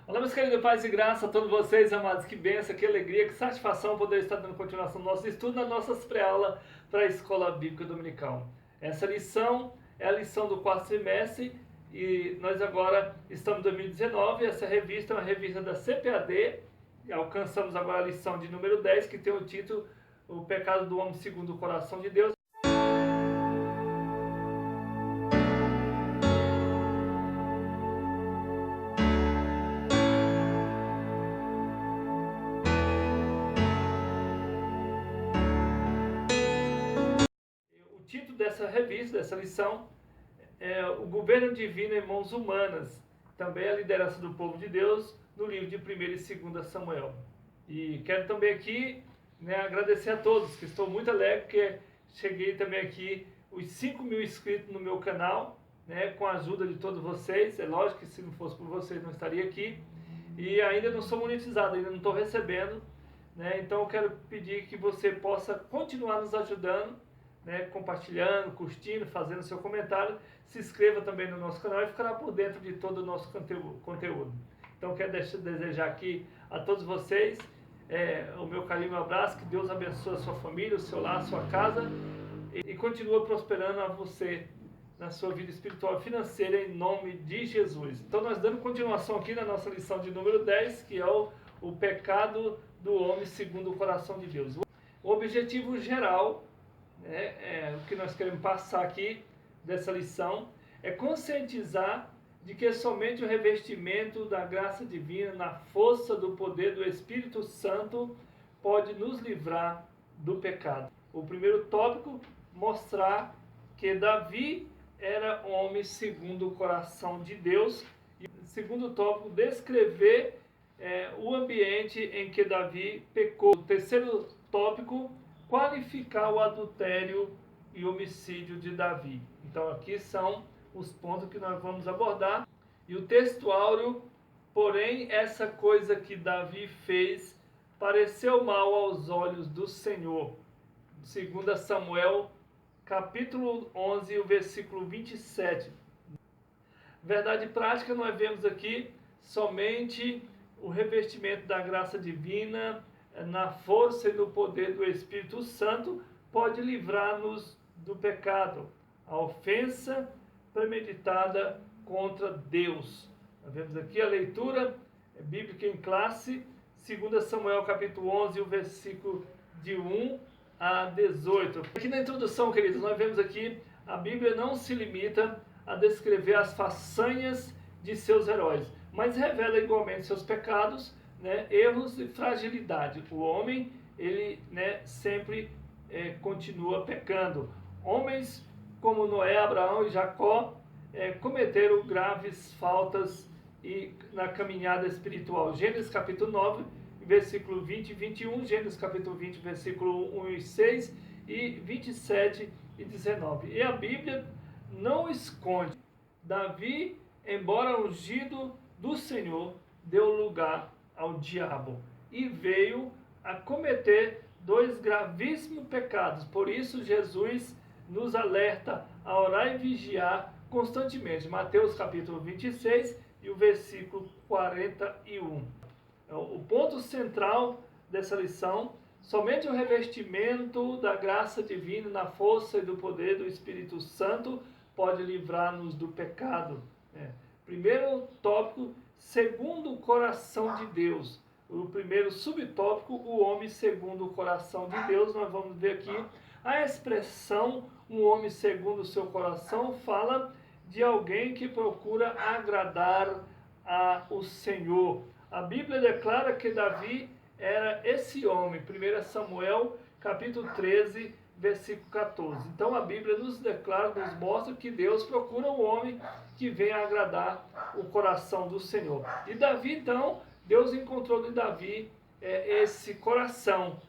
Olá, meus queridos, paz e graça a todos vocês, amados. Que bênção, que alegria, que satisfação poder estar dando continuação no nosso estudo, nas nossas pré-aulas para a Escola Bíblica Dominical. Essa lição é a lição do quarto trimestre e nós agora estamos em 2019. Essa revista é uma revista da CPAD e alcançamos agora a lição de número 10, que tem o título O Pecado do Homem Segundo o Coração de Deus. O título dessa revista, dessa lição, é O Governo Divino em Mãos Humanas, também a liderança do povo de Deus, no livro de 1 e 2 Samuel. E quero também aqui agradecer a todos, que estou muito alegre, porque cheguei também aqui os 5.000 inscritos no meu canal, com a ajuda de todos vocês. É lógico que se não fosse por vocês não estaria aqui. E ainda não sou monetizado, ainda não estou recebendo, então eu quero pedir que você possa continuar nos ajudando, compartilhando, curtindo, fazendo seu comentário. Se inscreva também no nosso canal e ficará por dentro de todo o nosso conteúdo. Então quero desejar aqui a todos vocês o meu carinho e um abraço. Que Deus abençoe a sua família, o seu lar, a sua casa e continue prosperando a você na sua vida espiritual e financeira, em nome de Jesus. Então nós damos continuação aqui na nossa lição de número 10, que é o pecado do homem segundo o coração de Deus. O objetivo geral, o que nós queremos passar aqui dessa lição, é conscientizar de que somente o revestimento da graça divina, na força do poder do Espírito Santo, pode nos livrar do pecado. O primeiro tópico, mostrar que Davi era homem segundo o coração de Deus. E o segundo tópico, descrever o ambiente em que Davi pecou. O terceiro tópico, qualificar o adultério e homicídio de Davi. Então aqui são os pontos que nós vamos abordar. E o texto áureo, porém, essa coisa que Davi fez pareceu mal aos olhos do Senhor. 2 Samuel, capítulo 11, o versículo 27. Verdade prática, nós vemos aqui somente o revestimento da graça divina, na força e no poder do Espírito Santo, pode livrar-nos do pecado, a ofensa premeditada contra Deus. Nós vemos aqui a leitura bíblica em classe, 2 Samuel capítulo 11, o versículo de 1 a 18. Aqui na introdução, queridos, nós vemos aqui, a Bíblia não se limita a descrever as façanhas de seus heróis, mas revela igualmente seus pecados, erros e fragilidade. O homem, ele sempre continua pecando. Homens como Noé, Abraão e Jacó cometeram graves faltas na caminhada espiritual. Gênesis capítulo 9, versículo 20 e 21, Gênesis capítulo 20, versículo 1 e 6 e 27 e 19. E a Bíblia não esconde. Davi, embora ungido do Senhor, deu lugar ao diabo e veio a cometer dois gravíssimos pecados. Por isso Jesus nos alerta a orar e vigiar constantemente. Mateus capítulo 26 e o versículo 41. O ponto central dessa lição, somente o revestimento da graça divina, na força e do poder do Espírito Santo, pode livrar-nos do pecado. Primeiro tópico, segundo o coração de Deus. O primeiro subtópico, o homem segundo o coração de Deus. Nós vamos ver aqui a expressão um homem segundo o seu coração fala de alguém que procura agradar ao Senhor. A Bíblia declara que Davi era esse homem. 1 Samuel capítulo 13, versículo 14. Então a Bíblia nos declara, nos mostra que Deus procura um homem que venha agradar o coração do Senhor. E Davi, então, Deus encontrou em Davi esse coração,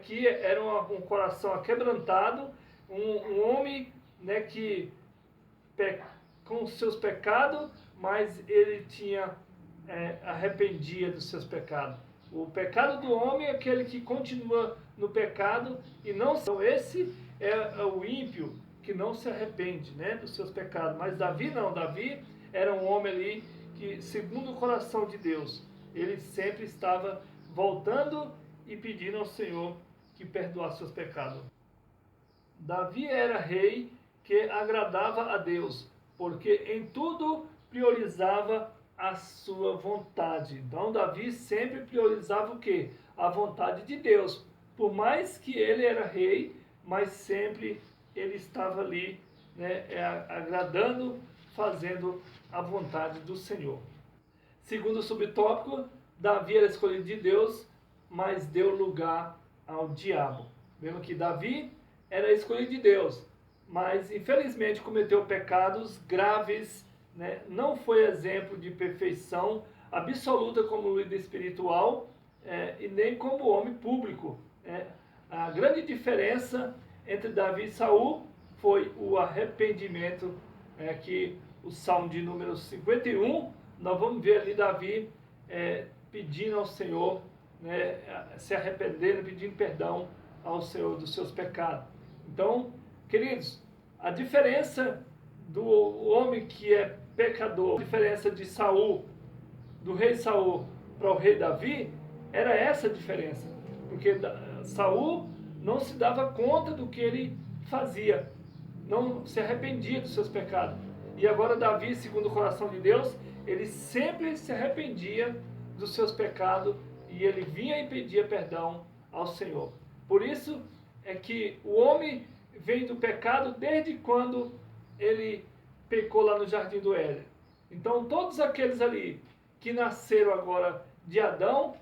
que era um coração aquebrantado, um homem que com os seus pecados, mas ele tinha arrependia dos seus pecados. O pecado do homem é aquele que continua no pecado e não. Então esse é o ímpio que não se arrepende dos seus pecados. Mas Davi não. Davi era um homem ali que, segundo o coração de Deus, ele sempre estava voltando e pedindo ao Senhor que perdoasse seus pecados. Davi era rei que agradava a Deus, porque em tudo priorizava a sua vontade. Então Davi sempre priorizava o quê? A vontade de Deus. Por mais que ele era rei, mas sempre ele estava ali, né, agradando, fazendo a vontade do Senhor. Segundo o subtópico, Davi era escolhido de Deus, mas deu lugar ao diabo. Vemos que Davi era escolhido de Deus, mas infelizmente cometeu pecados graves, né? Não foi exemplo de perfeição absoluta como líder espiritual, e nem como homem público. A grande diferença entre Davi e Saul foi o arrependimento, que o Salmo de número 51, nós vamos ver ali Davi pedindo ao Senhor, né, se arrependendo, pedindo perdão ao Senhor dos seus pecados. Então, queridos, a diferença do homem que é pecador, a diferença de Saul, do rei Saul para o rei Davi, era essa a diferença. Porque Saul não se dava conta do que ele fazia, não se arrependia dos seus pecados. E agora Davi, segundo o coração de Deus, ele sempre se arrependia dos seus pecados e ele vinha e pedia perdão ao Senhor. Por isso é que o homem vem do pecado desde quando ele pecou lá no Jardim do Éden. Então todos aqueles ali que nasceram agora de Adão,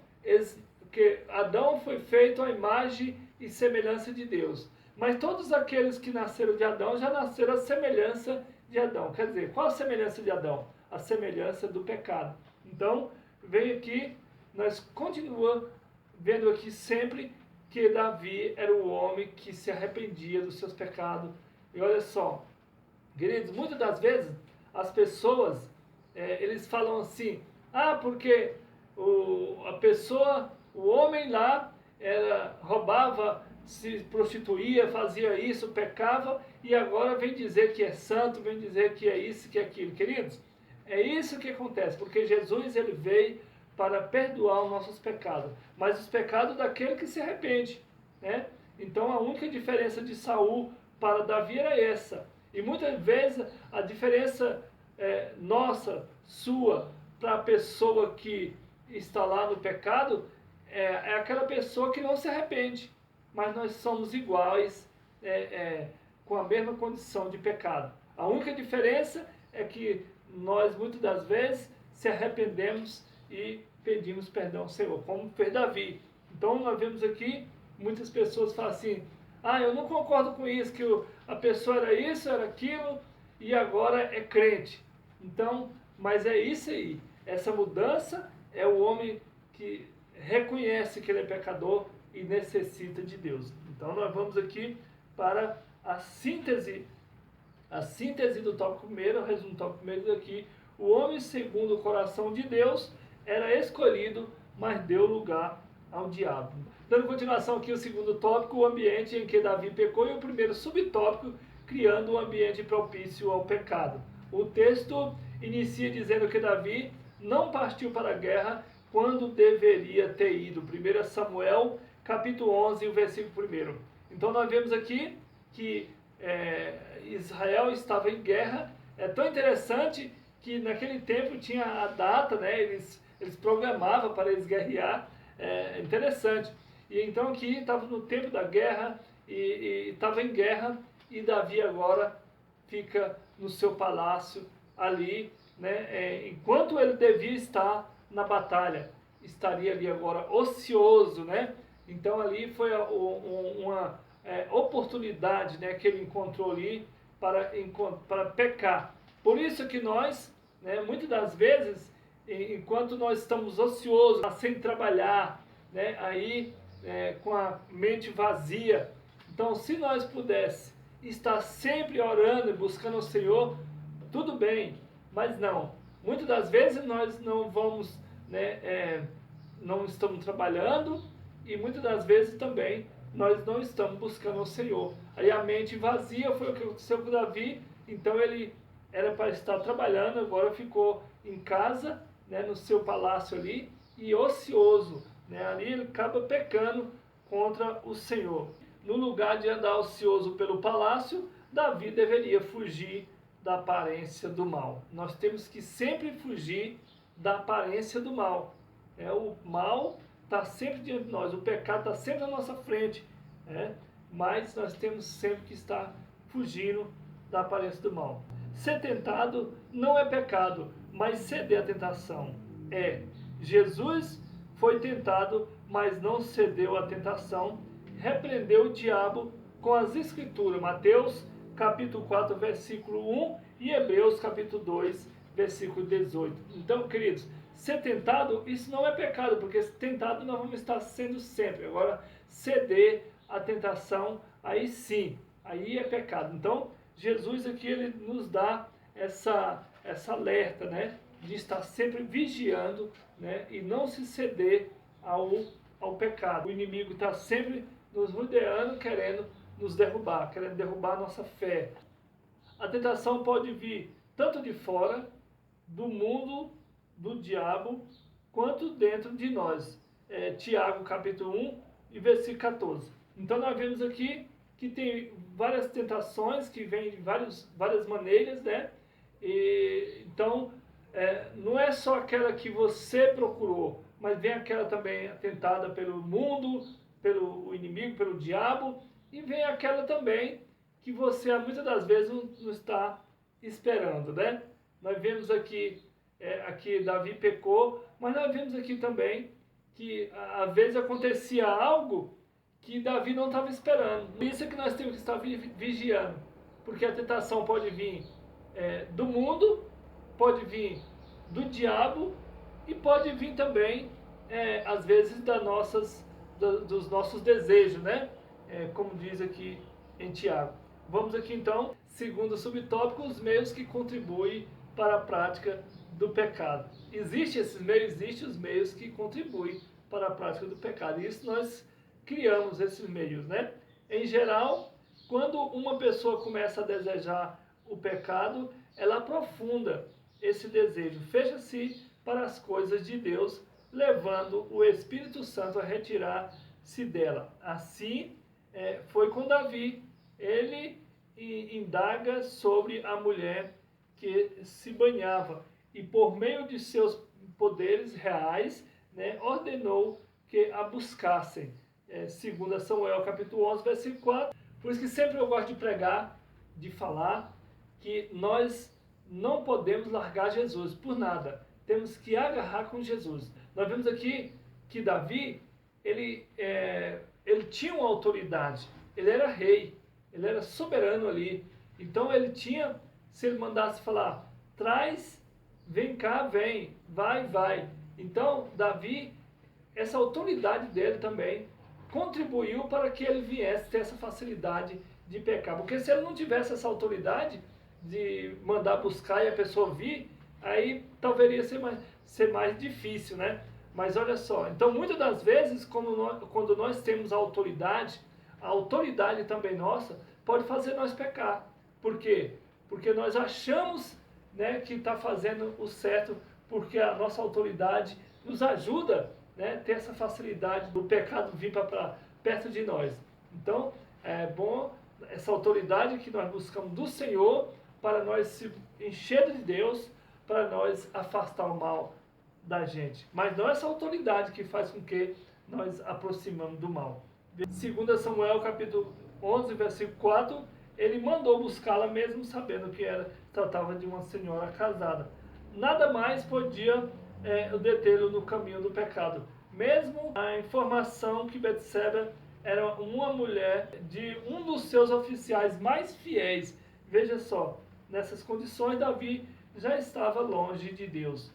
porque Adão foi feito à imagem e semelhança de Deus. Mas todos aqueles que nasceram de Adão já nasceram à semelhança de Adão. Quer dizer, qual a semelhança de Adão? A semelhança do pecado. Então, vem aqui, nós continuamos vendo aqui sempre que Davi era o homem que se arrependia dos seus pecados. E olha só, queridos, muitas das vezes as pessoas, eles falam assim, porque a pessoa, o homem lá, roubava, se prostituía, fazia isso, pecava, e agora vem dizer que é santo, vem dizer que é isso, que é aquilo. Queridos, é isso que acontece, porque Jesus ele veio para perdoar os nossos pecados, mas os pecados daquele que se arrepende, né? Então a única diferença de Saul para Davi era essa. E muitas vezes a diferença nossa, sua, para a pessoa que está lá no pecado, é aquela pessoa que não se arrepende. Mas nós somos iguais, com a mesma condição de pecado. A única diferença é que nós, muitas das vezes, se arrependemos e pedimos perdão ao Senhor, como fez Davi. Então, nós vemos aqui, muitas pessoas falam assim, eu não concordo com isso, que a pessoa era isso, era aquilo, e agora é crente. Então, mas é isso aí. Essa mudança é o homem que reconhece que ele é pecador e necessita de Deus. Então nós vamos aqui para a síntese do tópico primeiro, o resumo do tópico primeiro aqui. O homem segundo o coração de Deus era escolhido, mas deu lugar ao diabo. Dando continuação aqui o segundo tópico, o ambiente em que Davi pecou, e o primeiro subtópico, criando um ambiente propício ao pecado. O texto inicia dizendo que Davi não partiu para a guerra quando deveria ter ido. 1 Samuel, capítulo 11, o versículo 1. Então nós vemos aqui que Israel estava em guerra. É tão interessante que naquele tempo tinha a data, né? Eles programavam para eles guerrear. É interessante. E então aqui estava no tempo da guerra e estava em guerra, e Davi agora fica no seu palácio ali, né? Enquanto ele devia estar na batalha, estaria ali agora ocioso, né? Então ali foi uma oportunidade, né, que ele encontrou ali para pecar. Por isso que nós, né, muitas das vezes, enquanto nós estamos ociosos, sem trabalhar, né, aí com a mente vazia, então se nós pudéssemos estar sempre orando e buscando o Senhor, tudo bem, mas não. Muitas das vezes nós não vamos, né, não estamos trabalhando, e muitas das vezes também nós não estamos buscando o Senhor. Aí a mente vazia foi o que aconteceu com Davi, então ele era para estar trabalhando, agora ficou em casa, né, no seu palácio ali, e ocioso, né, ali ele acaba pecando contra o Senhor. No lugar de andar ocioso pelo palácio, Davi deveria fugir da aparência do mal. Nós temos que sempre fugir da aparência do mal. O mal está sempre diante de nós, o pecado está sempre à nossa frente, né? Mas nós temos sempre que estar fugindo da aparência do mal. Ser tentado não é pecado, mas ceder à tentação é. Jesus foi tentado, mas não cedeu à tentação, repreendeu o diabo com as escrituras, Mateus capítulo 4, versículo 1 e Hebreus capítulo 2, versículo 18. Então, queridos, ser tentado, isso não é pecado, porque tentado nós vamos estar sendo sempre. Agora, ceder à tentação, aí sim, aí é pecado. Então, Jesus aqui, ele nos dá essa alerta, né, de estar sempre vigiando, né, e não se ceder ao pecado. O inimigo está sempre nos rodeando, querendo nos derrubar, querendo derrubar a nossa fé. A tentação pode vir tanto de fora, do mundo, do diabo, quanto dentro de nós. Tiago capítulo 1 e versículo 14. Então nós vemos aqui que tem várias tentações que vêm de várias maneiras, né? Então, não é só aquela que você procurou, mas vem aquela também tentada pelo mundo, pelo inimigo, pelo diabo, e vem aquela também que você muitas das vezes não está esperando, né? Nós vemos aqui Davi pecou, mas nós vemos aqui também que às vezes acontecia algo que Davi não estava esperando. Por isso é que nós temos que estar vigiando, porque a tentação pode vir do mundo, pode vir do diabo e pode vir também, às vezes, dos nossos desejos, né? Como diz aqui em Tiago. Vamos aqui então, segundo subtópico, os meios que contribuem para a prática do pecado. Existem esses meios? Existem os meios que contribuem para a prática do pecado. E isso nós criamos esses meios, né? Em geral, quando uma pessoa começa a desejar o pecado, ela aprofunda esse desejo, fecha-se para as coisas de Deus, levando o Espírito Santo a retirar-se dela. Assim, foi com Davi. Ele indaga sobre a mulher que se banhava e por meio de seus poderes reais, né, ordenou que a buscassem. Segundo Samuel capítulo 11, versículo 4. Por isso que sempre eu gosto de pregar, de falar, que nós não podemos largar Jesus por nada. Temos que agarrar com Jesus. Nós vemos aqui que Davi, ele tinha uma autoridade, ele era rei, ele era soberano ali. Então ele tinha, se ele mandasse falar, traz, vem cá, vem, vai. Então Davi, essa autoridade dele também contribuiu para que ele viesse ter essa facilidade de pecar. Porque se ele não tivesse essa autoridade de mandar buscar e a pessoa vir, aí talvez ser mais difícil, né? Mas olha só, então muitas das vezes quando nós temos a autoridade também nossa pode fazer nós pecar. Por quê? Porque nós achamos, né, que está fazendo o certo, porque a nossa autoridade nos ajuda, né, ter essa facilidade do pecado vir para perto de nós. Então, é bom essa autoridade que nós buscamos do Senhor para nós se encher de Deus, para nós afastar o mal da gente. Mas não essa autoridade que faz com que nós aproximamos do mal. Segundo Samuel capítulo 11, versículo 4, ele mandou buscá-la mesmo sabendo que tratava de uma senhora casada. Nada mais podia detê-lo no caminho do pecado. Mesmo a informação que Betseba era uma mulher de um dos seus oficiais mais fiéis. Veja só, nessas condições Davi já estava longe de Deus.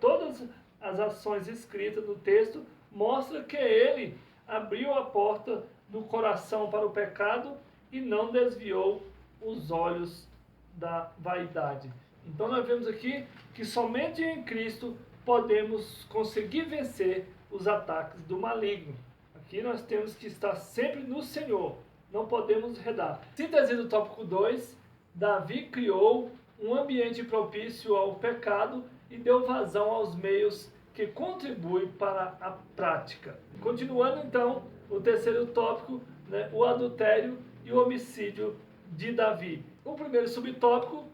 Todas as ações escritas no texto mostram que ele abriu a porta do coração para o pecado e não desviou os olhos da vaidade. Então nós vemos aqui que somente em Cristo podemos conseguir vencer os ataques do maligno. Aqui nós temos que estar sempre no Senhor, não podemos redar. Síntese do tópico 2, Davi criou um ambiente propício ao pecado e deu vazão aos meios que contribuem para a prática. Continuando então, o terceiro tópico, né, o adultério e o homicídio de Davi. O primeiro subtópico,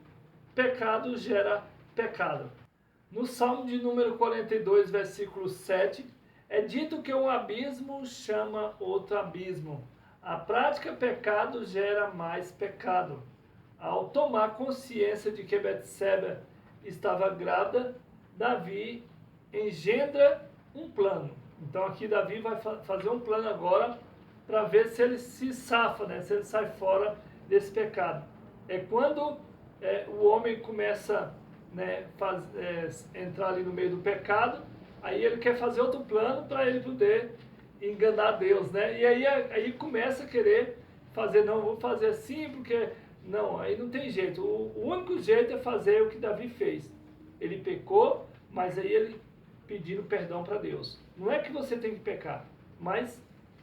pecado gera pecado. No Salmo de número 42, versículo 7, é dito que um abismo chama outro abismo. A prática pecado gera mais pecado. Ao tomar consciência de que Betseba estava grávida, Davi engendra um plano. Então aqui Davi vai fazer um plano agora para ver se ele se safa, né? Se ele sai fora desse pecado. É quando o homem começa, né, entrar ali no meio do pecado, aí ele quer fazer outro plano para ele poder enganar Deus, né? E aí começa a querer fazer, não, vou fazer assim porque... Não, aí não tem jeito. O único jeito é fazer o que Davi fez. Ele pecou, mas aí ele pedindo perdão para Deus. Não é que você tem que pecar, mas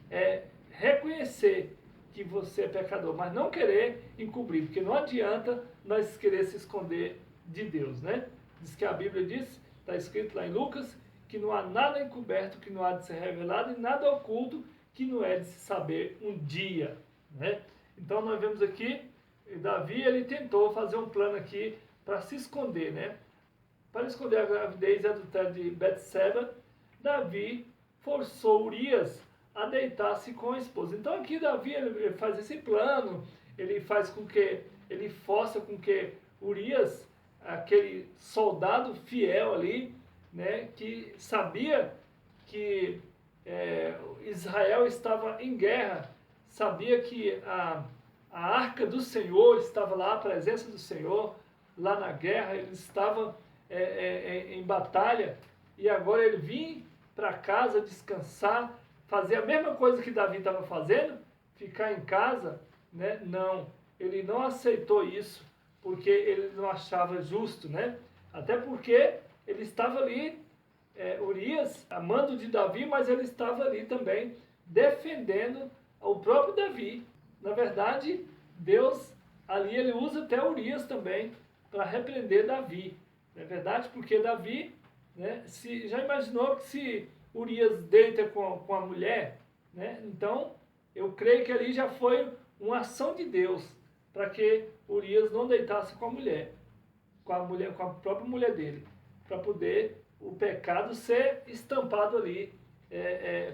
é reconhecer que você é pecador, mas não querer encobrir, porque não adianta nós querer se esconder de Deus, né? Diz que a Bíblia diz, está escrito lá em Lucas, que não há nada encoberto que não há de ser revelado e nada oculto que não é de se saber um dia, né? Então nós vemos aqui, Davi ele tentou fazer um plano aqui para se esconder, né? Para esconder a gravidez e adultério de Betseba, Davi forçou Urias a deitar-se com a esposa. Então aqui Davi ele faz esse plano, ele faz com que, ele força com que Urias, aquele soldado fiel ali, né, que sabia que Israel estava em guerra, sabia que a arca do Senhor estava lá, a presença do Senhor lá na guerra, ele estava em batalha, e agora ele vinha para casa descansar, fazer a mesma coisa que Davi estava fazendo, ficar em casa, né? Não, ele não aceitou isso, porque ele não achava justo, né? Até porque ele estava ali, Urias, amando de Davi, mas ele estava ali também defendendo o próprio Davi. Na verdade, Deus ali ele usa até Urias também para repreender Davi. Não é verdade? Porque Davi, né, já imaginou que se Urias deita com a mulher, né? Então, eu creio que ali já foi uma ação de Deus para que Urias não deitasse com a mulher, com a própria mulher dele, para poder o pecado ser estampado ali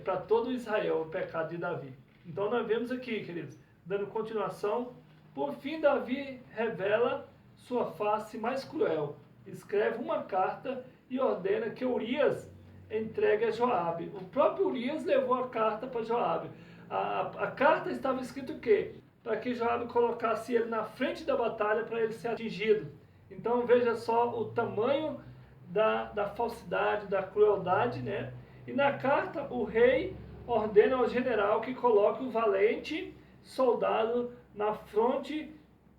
para todo Israel, o pecado de Davi. Então nós vemos aqui, queridos, dando continuação, por fim Davi revela sua face mais cruel, escreve uma carta e ordena que Urias entregue a Joabe. O próprio Urias levou a carta para Joabe. A carta estava escrito o quê? Para que Joabe colocasse ele na frente da batalha para ele ser atingido. Então veja só o tamanho da falsidade, da crueldade, né? E na carta o rei ordena ao general que coloque o valente soldado na fronte,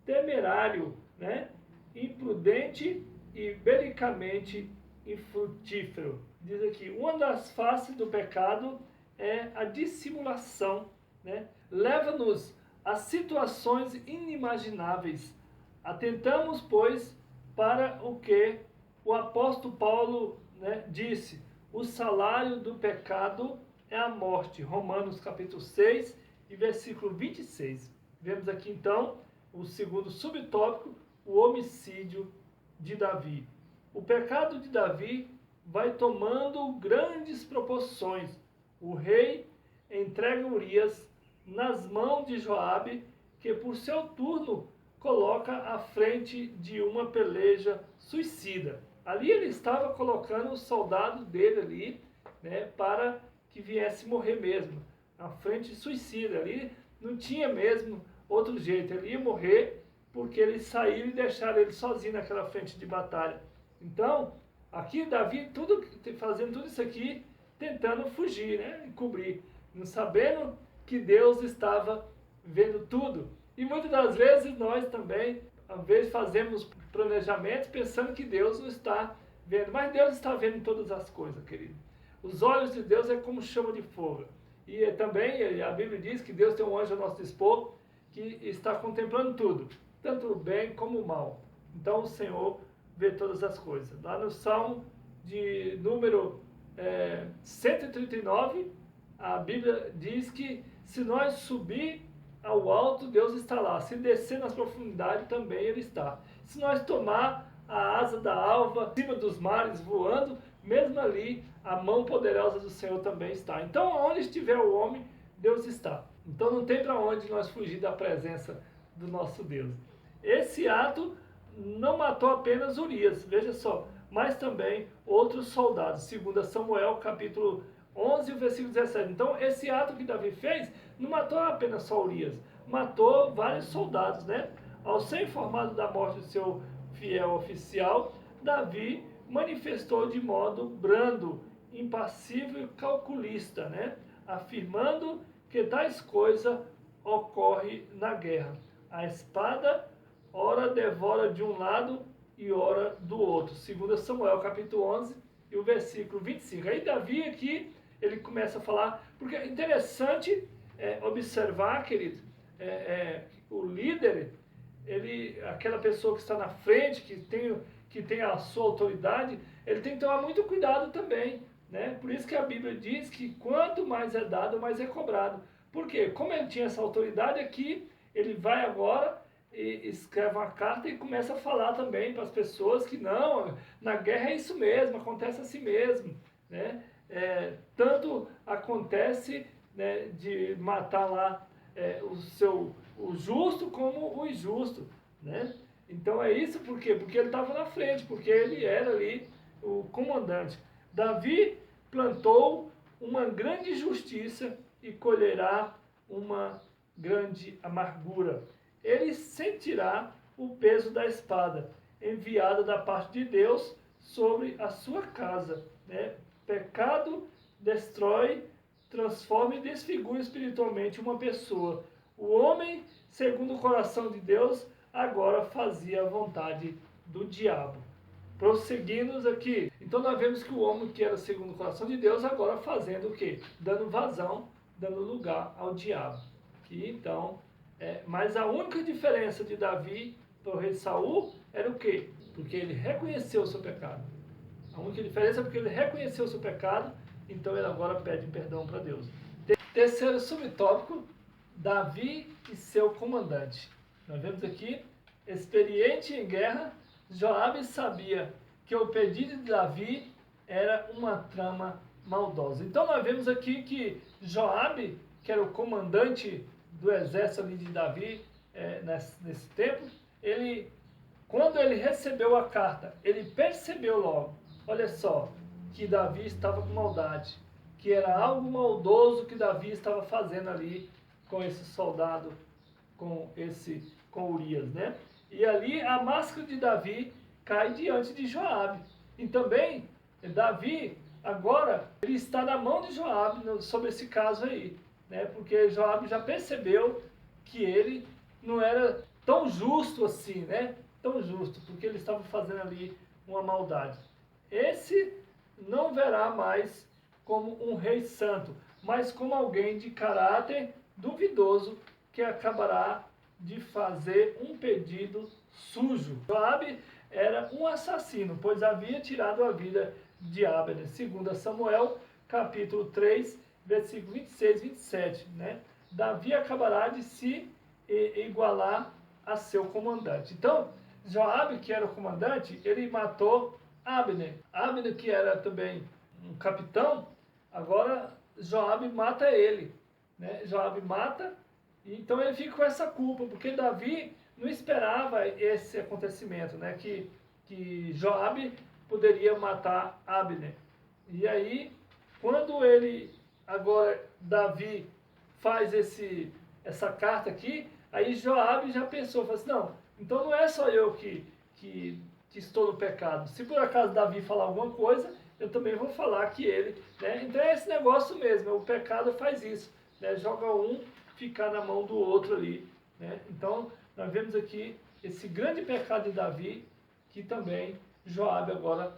temerário, né? Imprudente e belicamente infrutífero. Diz aqui, uma das faces do pecado é a dissimulação, né? Leva-nos a situações inimagináveis. Atentamos, pois, para o que o apóstolo Paulo, né, disse, o salário do pecado é a morte. Romanos capítulo 6 e versículo 26. Vemos aqui então o segundo subtópico, o homicídio de Davi. O pecado de Davi vai tomando grandes proporções. O rei entrega Urias nas mãos de Joabe, que por seu turno coloca à frente de uma peleja suicida. Ali ele estava colocando os soldados dele ali, né, para que viesse morrer mesmo. À frente suicida. Ali não tinha mesmo outro jeito. Ele ia morrer porque eles saíram e deixaram ele sozinho naquela frente de batalha. Então, aqui Davi fazendo tudo isso aqui, tentando fugir, né, encobrir, não sabendo que Deus estava vendo tudo. E muitas das vezes nós também, às vezes fazemos planejamentos pensando que Deus não está vendo, mas Deus está vendo todas as coisas, querido. Os olhos de Deus é como chama de fogo. E também a Bíblia diz que Deus tem um anjo a nosso dispor que está contemplando tudo, tanto o bem como o mal. Então o Senhor ver todas as coisas. Lá no Salmo de número 139, a Bíblia diz que se nós subir ao alto, Deus está lá. Se descer nas profundidades, também Ele está. Se nós tomar a asa da alva, acima dos mares, voando, mesmo ali, a mão poderosa do Senhor também está. Então, onde estiver o homem, Deus está. Então, não tem para onde nós fugir da presença do nosso Deus. Esse ato não matou apenas Urias, veja só, mas também outros soldados. 2 Samuel, capítulo 11, versículo 17. Então, esse ato que Davi fez não matou apenas só Urias, matou vários soldados, né? Ao ser informado da morte do seu fiel oficial, Davi manifestou de modo brando, impassível e calculista, né? Afirmando que tais coisas ocorrem na guerra. A espada ora devora de um lado e ora do outro. 2 Samuel, capítulo 11, e o versículo 25. Aí Davi aqui, ele começa a falar, porque é interessante observar, querido, o líder, aquela pessoa que está na frente, que tem a sua autoridade, ele tem que tomar muito cuidado também, né? Por isso que a Bíblia diz que quanto mais é dado, mais é cobrado. Por quê? Como ele tinha essa autoridade aqui, ele vai agora e escreve uma carta e começa a falar também para as pessoas que não, na guerra é isso mesmo, acontece assim mesmo, né? Tanto acontece, né, de matar lá o justo como o injusto, né? Então é isso por quê? Porque ele estava na frente, porque ele era ali o comandante. Davi plantou uma grande justiça e colherá uma grande amargura. Ele sentirá o peso da espada enviada da parte de Deus sobre a sua casa, né? Pecado destrói, transforma e desfigura espiritualmente uma pessoa. O homem, segundo o coração de Deus, agora fazia a vontade do diabo. Prosseguindo aqui, então nós vemos que o homem que era segundo o coração de Deus, agora fazendo o quê? Dando vazão, dando lugar ao diabo. Que então, mas a única diferença de Davi para o rei Saul era o quê? Porque ele reconheceu o seu pecado. A única diferença é porque ele reconheceu o seu pecado, então ele agora pede perdão para Deus. Terceiro subtópico, Davi e seu comandante. Nós vemos aqui, experiente em guerra, Joabe sabia que o pedido de Davi era uma trama maldosa. Então nós vemos aqui que Joabe, que era o comandante do exército ali de Davi nesse tempo, quando ele recebeu a carta, ele percebeu logo, olha só, que Davi estava com maldade, que era algo maldoso que Davi estava fazendo ali com esse soldado, com Urias, né? E ali a máscara de Davi cai diante de Joabe. E também Davi agora ele está na mão de Joabe sobre esse caso aí, né? Porque Joabe já percebeu que ele não era tão justo assim, né? Tão justo, porque ele estava fazendo ali uma maldade. Esse não verá mais como um rei santo, mas como alguém de caráter duvidoso que acabará de fazer um pedido sujo. Joabe era um assassino, pois havia tirado a vida de Abner. 2 Samuel, capítulo 3, versículo 26 e 27. Né? Davi acabará de se igualar a seu comandante. Então, Joabe, que era o comandante, ele matou Abner. Abner, que era também um capitão, agora Joabe mata ele. Né? Joabe mata, então ele fica com essa culpa, porque Davi não esperava esse acontecimento, né? que Joabe poderia matar Abner. E aí, quando Davi faz essa carta aqui, aí Joabe já pensou, falou assim, não, então não é só eu que estou no pecado. Se por acaso Davi falar alguma coisa, eu também vou falar que ele, né? Então é esse negócio mesmo, o pecado faz isso, né? Joga um ficar na mão do outro ali, né? Então nós vemos aqui esse grande pecado de Davi, que também Joabe agora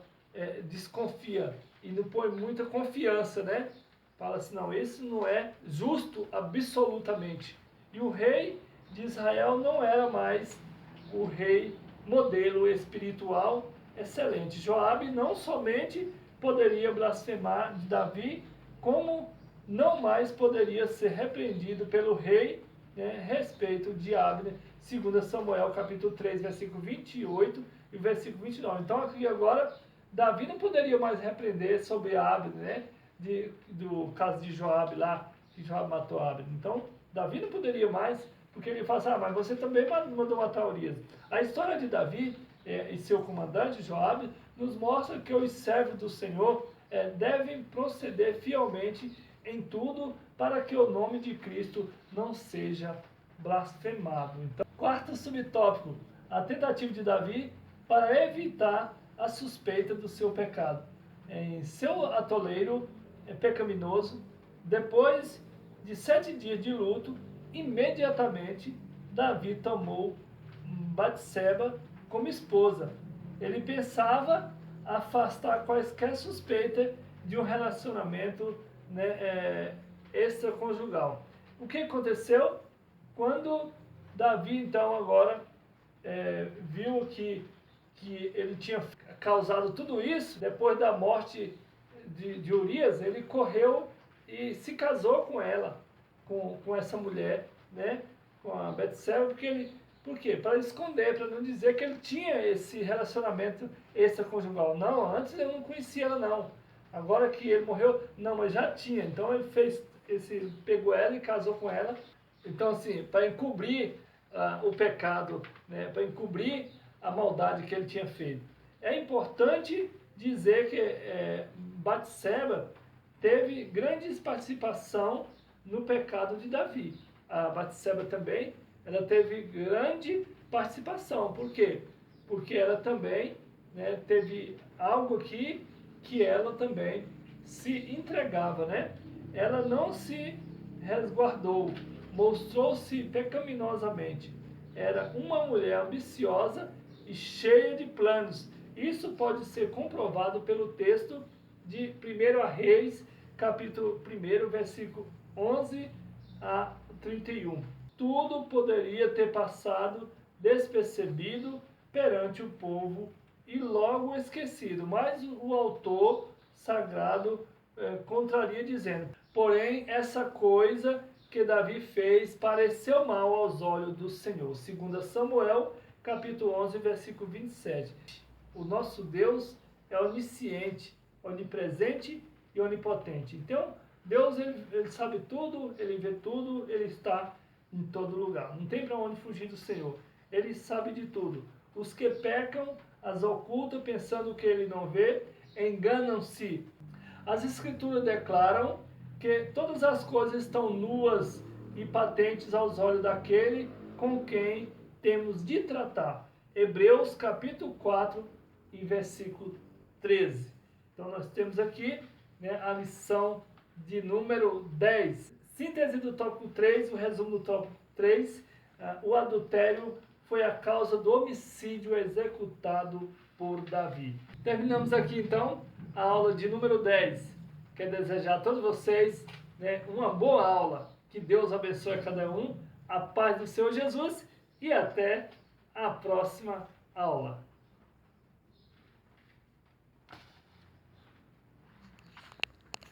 desconfia e não põe muita confiança, né? Fala assim, não, esse não é justo absolutamente. E o rei de Israel não era mais o rei modelo espiritual, excelente. Joabe não somente poderia blasfemar de Davi, como não mais poderia ser repreendido pelo rei, né, a respeito de Abner, 2 Samuel capítulo 3, versículo 28 e versículo 29. Então aqui agora, Davi não poderia mais repreender sobre Abner, né, do caso de Joabe lá, que Joabe matou Abner. Então, Davi não poderia mais, porque ele fala assim, mas você também mandou matar Urias. A história de Davi e seu comandante, Joabe, nos mostra que os servos do Senhor devem proceder fielmente em tudo para que o nome de Cristo não seja blasfemado. Então, quarto subtópico, a tentativa de Davi para evitar a suspeita do seu pecado. Em seu atoleiro pecaminoso, depois de 7 dias de luto, imediatamente Davi tomou Batseba como esposa. Ele pensava afastar quaisquer suspeitas de um relacionamento, né, extraconjugal. O que aconteceu? Quando Davi, então, agora viu que ele tinha causado tudo isso, depois da morte de Urias, ele correu e se casou com ela, com essa mulher, né, com a Betseba, por quê? Para esconder, para não dizer que ele tinha esse relacionamento extraconjugal. Não, antes eu não conhecia ela não. Agora que ele morreu, não, mas já tinha. Então ele pegou ela e casou com ela. Então assim, para encobrir o pecado, né, para encobrir a maldade que ele tinha feito. É importante dizer que Batseba teve grande participação no pecado de Davi. A Batseba também, ela teve grande participação. Por quê? Porque ela também, né, teve algo aqui que ela também se entregava, né? Ela não se resguardou, mostrou-se pecaminosamente. Era uma mulher ambiciosa e cheia de planos. Isso pode ser comprovado pelo texto de 1 Reis, capítulo 1, versículo 11 a 31. Tudo poderia ter passado despercebido perante o povo e logo esquecido, mas o autor sagrado contraria dizendo, porém essa coisa que Davi fez pareceu mal aos olhos do Senhor. 2 Samuel, capítulo 11, versículo 27. O nosso Deus é onisciente, onipresente e onipotente. Então, Deus ele sabe tudo, ele vê tudo, ele está em todo lugar. Não tem para onde fugir do Senhor. Ele sabe de tudo. Os que pecam, as ocultam, pensando que ele não vê, enganam-se. As Escrituras declaram que todas as coisas estão nuas e patentes aos olhos daquele com quem temos de tratar. Hebreus capítulo 4 e versículo 13. Então nós temos aqui, né, a lição de número 10. Síntese do tópico 3, o resumo do tópico 3. O adultério foi a causa do homicídio executado por Davi. Terminamos aqui então a aula de número 10. Quero desejar a todos vocês, né, uma boa aula. Que Deus abençoe a cada um. A paz do Senhor Jesus e até a próxima aula.